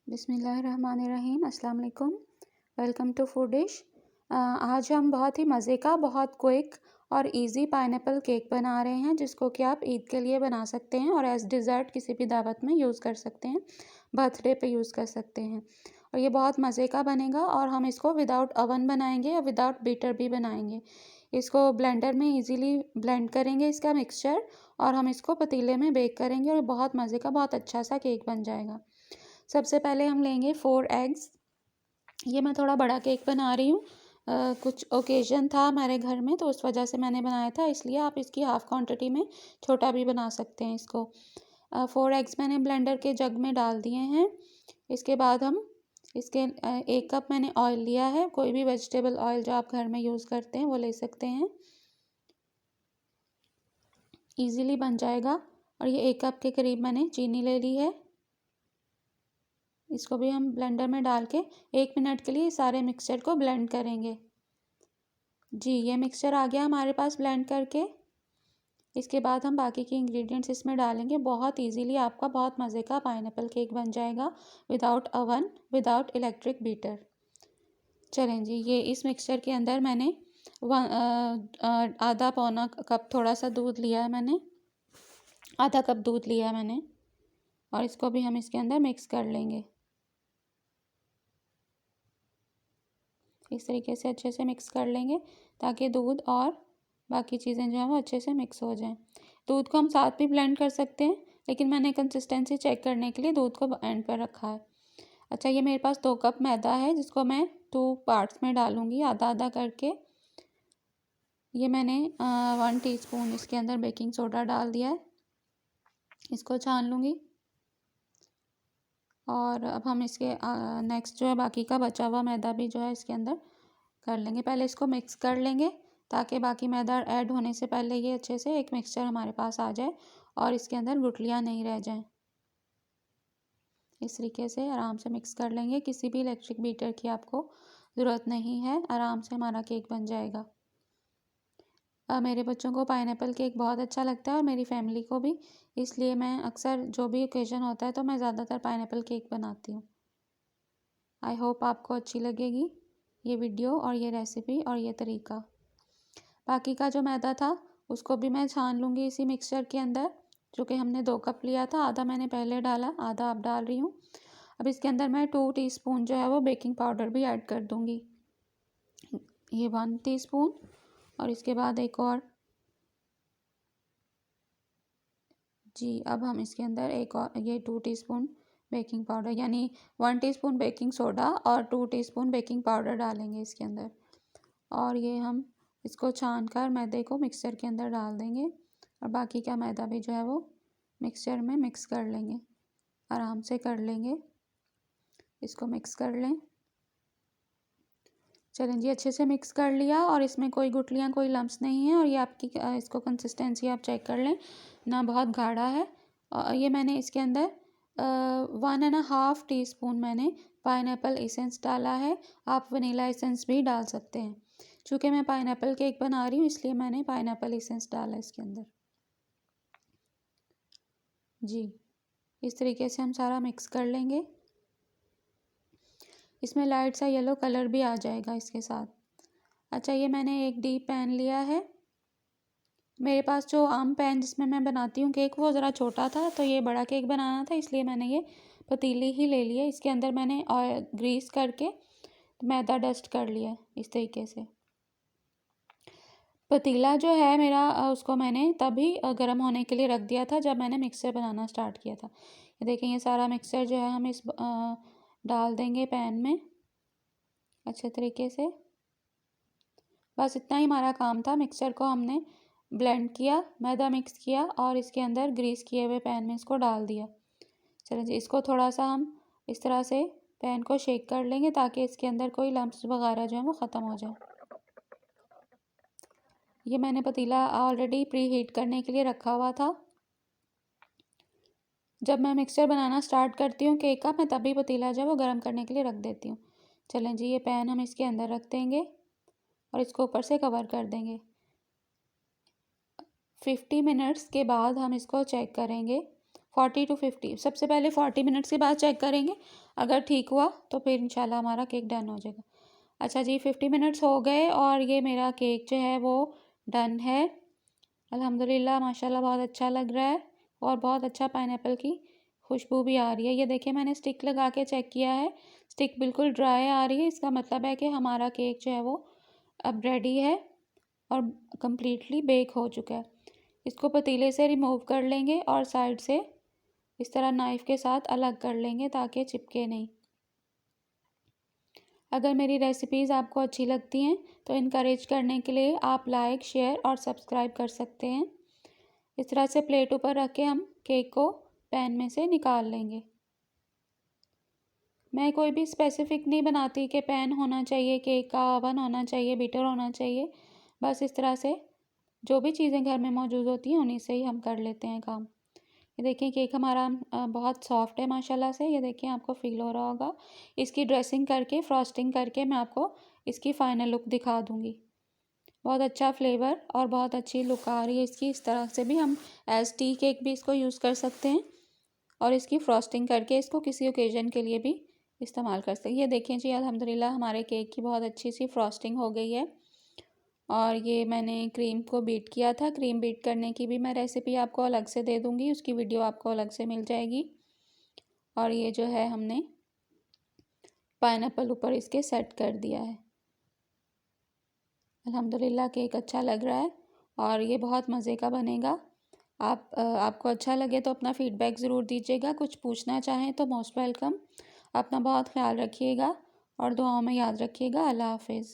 बिस्मिल्लाहिर्रहमानिर्रहीम, अस्सलाम वालेकुम। Welcome to food dish. आज हम बहुत ही मज़े का, बहुत क्विक और इजी पाइनएप्पल केक बना रहे हैं, जिसको कि आप ईद के लिए बना सकते हैं और एज डिज़र्ट किसी भी दावत में यूज़ कर सकते हैं, बर्थडे पे यूज़ कर सकते हैं। और ये बहुत मज़े का बनेगा और हम इसको विदाउट ओवन बनाएंगे या विदाउट बीटर भी बनाएंगे। इसको ब्लेंडर में इजीली ब्लेंड करेंगे इसका मिक्सचर, और हम इसको पतीले में बेक करेंगे और बहुत मज़े का, बहुत अच्छा सा केक बन जाएगा। सबसे पहले हम लेंगे 4 एग्स। ये मैं थोड़ा बड़ा केक बना रही हूँ, कुछ ओकेजन था हमारे घर में तो उस वजह से मैंने बनाया था, इसलिए आप इसकी हाफ़ क्वांटिटी में छोटा भी बना सकते हैं इसको। 4 एग्स मैंने ब्लेंडर के जग में डाल दिए हैं। इसके बाद हम इसके 1 कप मैंने ऑयल लिया है, कोई भी वेजिटेबल ऑयल जो आप घर में यूज़ करते हैं वो ले सकते हैं, ईज़िली बन जाएगा। और ये 1 कप के करीब मैंने चीनी ले ली है, इसको भी हम ब्लेंडर में डाल के 1 मिनट के लिए सारे मिक्सचर को ब्लेंड करेंगे। जी, ये मिक्सचर आ गया हमारे पास ब्लेंड करके। इसके बाद हम बाकी के इंग्रेडिएंट्स इसमें डालेंगे। बहुत इजीली आपका बहुत मज़े का पाइनएप्पल केक बन जाएगा, without oven, without electric beater. चलें जी, ये इस मिक्सचर के अंदर मैंने आधा पौना कप थोड़ा सा दूध लिया है मैंने, आधा कप दूध लिया है मैंने, और इसको भी हम इसके अंदर मिक्स कर लेंगे। इस तरीके से अच्छे से मिक्स कर लेंगे ताकि दूध और बाकी चीज़ें जो हैं वो अच्छे से मिक्स हो जाएं। दूध को हम साथ भी ब्लेंड कर सकते हैं, लेकिन मैंने कंसिस्टेंसी चेक करने के लिए दूध को एंड पर रखा है। अच्छा, ये मेरे पास 2 कप मैदा है, जिसको मैं 2 पार्ट्स में डालूँगी, आधा आधा करके। ये मैंने 1 टीस्पून इसके अंदर बेकिंग सोडा डाल दिया है, इसको छान लूँगी। और अब हम इसके नेक्स्ट जो है बाकी का बचा हुआ मैदा भी जो है इसके अंदर कर लेंगे। पहले इसको मिक्स कर लेंगे ताकि बाकी मैदा ऐड होने से पहले ये अच्छे से एक मिक्सचर हमारे पास आ जाए और इसके अंदर गुठलियाँ नहीं रह जाएं। इस तरीके से आराम से मिक्स कर लेंगे, किसी भी इलेक्ट्रिक बीटर की आपको ज़रूरत नहीं है, आराम से हमारा केक बन जाएगा। मेरे बच्चों को पाइनएप्पल केक बहुत अच्छा लगता है और मेरी फैमिली को भी, इसलिए मैं अक्सर जो भी ओकेजन होता है तो मैं ज़्यादातर पाइनएप्पल केक बनाती हूँ। आई होप आपको अच्छी लगेगी ये वीडियो और ये रेसिपी और ये तरीका। बाकी का जो मैदा था उसको भी मैं छान लूँगी इसी मिक्सचर के अंदर, जो कि हमने 2 कप लिया था, आधा मैंने पहले डाला, आधा अब डाल रही हूँ। अब इसके अंदर मैं 2 टीस्पून जो है वो बेकिंग पाउडर भी ऐड कर दूँगी, ये 1 टीस्पून, और इसके बाद एक और। जी, अब हम इसके अंदर एक और ये 2 टीस्पून बेकिंग पाउडर, यानी 1 टीस्पून बेकिंग सोडा और 2 टीस्पून बेकिंग पाउडर डालेंगे इसके अंदर, और ये हम इसको छान कर मैदे को मिक्सचर के अंदर डाल देंगे और बाकी का मैदा भी जो है वो मिक्सचर में मिक्स कर लेंगे, आराम से कर लेंगे, इसको मिक्स कर लें। चलें जी, अच्छे से मिक्स कर लिया और इसमें कोई गुठलियाँ, कोई लम्स नहीं है, और ये आपकी इसको कंसिस्टेंसी आप चेक कर लें, ना बहुत गाढ़ा है। और ये मैंने इसके अंदर 1.5 टीस्पून मैंने पाइनएप्पल एसेंस डाला है, आप वनीला एसेंस भी डाल सकते हैं। चूँकि मैं पाइनएप्पल केक बना रही हूँ इसलिए मैंने पाइनएप्पल एसेंस डाला इसके अंदर। जी, इस तरीके से हम सारा मिक्स कर लेंगे। इसमें लाइट सा येलो कलर भी आ जाएगा इसके साथ। अच्छा, ये मैंने एक डीप पैन लिया है। मेरे पास जो आम पैन जिसमें मैं बनाती हूँ केक वो ज़रा छोटा था, तो ये बड़ा केक बनाना था, इसलिए मैंने ये पतीली ही ले लिया। इसके अंदर मैंने ऑयल ग्रीस करके मैदा डस्ट कर लिया इस तरीके से। पतीला जो है मेरा उसको मैंने तभी गर्म होने के लिए रख दिया था जब मैंने मिक्सर बनाना स्टार्ट किया था। ये देखें, ये सारा मिक्सर जो है हम इस डाल देंगे पैन में अच्छे तरीके से। बस इतना ही हमारा काम था, मिक्सचर को हमने ब्लेंड किया, मैदा मिक्स किया और इसके अंदर ग्रीस किए हुए पैन में इसको डाल दिया। चलिए जी, इसको थोड़ा सा हम इस तरह से पैन को शेक कर लेंगे ताकि इसके अंदर कोई लम्प्स वगैरह जो है वो ख़त्म हो जाए। ये मैंने पतीला ऑलरेडी प्री हीट करने के लिए रखा हुआ था। जब मैं मिक्सचर बनाना स्टार्ट करती हूँ केक का, मैं तभी पतीला जो है वो गर्म करने के लिए रख देती हूँ। चलें जी, ये पैन हम इसके अंदर रख देंगे और इसको ऊपर से कवर कर देंगे। 50 मिनट्स के बाद हम इसको चेक करेंगे, 40 to 50, सबसे पहले 40 मिनट्स के बाद चेक करेंगे। अगर ठीक हुआ तो फिर इंशाल्लाह हमारा केक डन हो जाएगा। अच्छा जी, 50 मिनट्स हो गए और ये मेरा केक जो है वो डन है। अल्हम्दुलिल्लाह माशाल्लाह बहुत अच्छा लग रहा है और बहुत अच्छा पाइनएप्पल की खुशबू भी आ रही है। ये देखिए मैंने स्टिक लगा के चेक किया है, स्टिक बिल्कुल ड्राई आ रही है। इसका मतलब है कि हमारा केक जो है वो अब रेडी है और कम्प्लीटली बेक हो चुका है। इसको पतीले से रिमूव कर लेंगे और साइड से इस तरह नाइफ़ के साथ अलग कर लेंगे ताकि चिपके नहीं। अगर मेरी रेसिपीज़ आपको अच्छी लगती हैं तो इनकरेज करने के लिए आप लाइक, शेयर और सब्सक्राइब कर सकते हैं। इस तरह से प्लेट ऊपर रख के हम केक को पैन में से निकाल लेंगे। मैं कोई भी स्पेसिफ़िक नहीं बनाती कि पैन होना चाहिए, केक का ओवन होना चाहिए, बीटर होना चाहिए। बस इस तरह से जो भी चीज़ें घर में मौजूद होती हैं उन्हीं से ही हम कर लेते हैं काम। ये देखिए केक हमारा बहुत सॉफ्ट है माशाल्लाह से। ये देखिए आपको फ़ील हो रहा होगा। इसकी ड्रेसिंग करके, फ्रॉस्टिंग करके मैं आपको इसकी फ़ाइनल लुक दिखा दूँगी। बहुत अच्छा फ्लेवर और बहुत अच्छी लुक आ रही है इसकी। इस तरह से भी हम एज़ टी केक भी इसको यूज़ कर सकते हैं और इसकी फ्रॉस्टिंग करके इसको किसी ओकेज़न के लिए भी इस्तेमाल कर सकते हैं। ये देखें जी, अल्हम्दुलिल्लाह हमारे केक की बहुत अच्छी सी फ्रॉस्टिंग हो गई है। और ये मैंने क्रीम को बीट किया था। क्रीम बीट करने की भी मैं रेसिपी आपको अलग से दे दूँगी, उसकी वीडियो आपको अलग से मिल जाएगी। और ये जो है हमने पाइनएप्पल ऊपर इसके सेट कर दिया है। अल्हम्दुलिल्लाह केक अच्छा लग रहा है और ये बहुत मज़े का बनेगा। आपको अच्छा लगे तो अपना फ़ीडबैक ज़रूर दीजिएगा। कुछ पूछना चाहें तो मोस्ट वेलकम। अपना बहुत ख़्याल रखिएगा और दुआओं में याद रखिएगा। अल्लाह हाफ़िज़।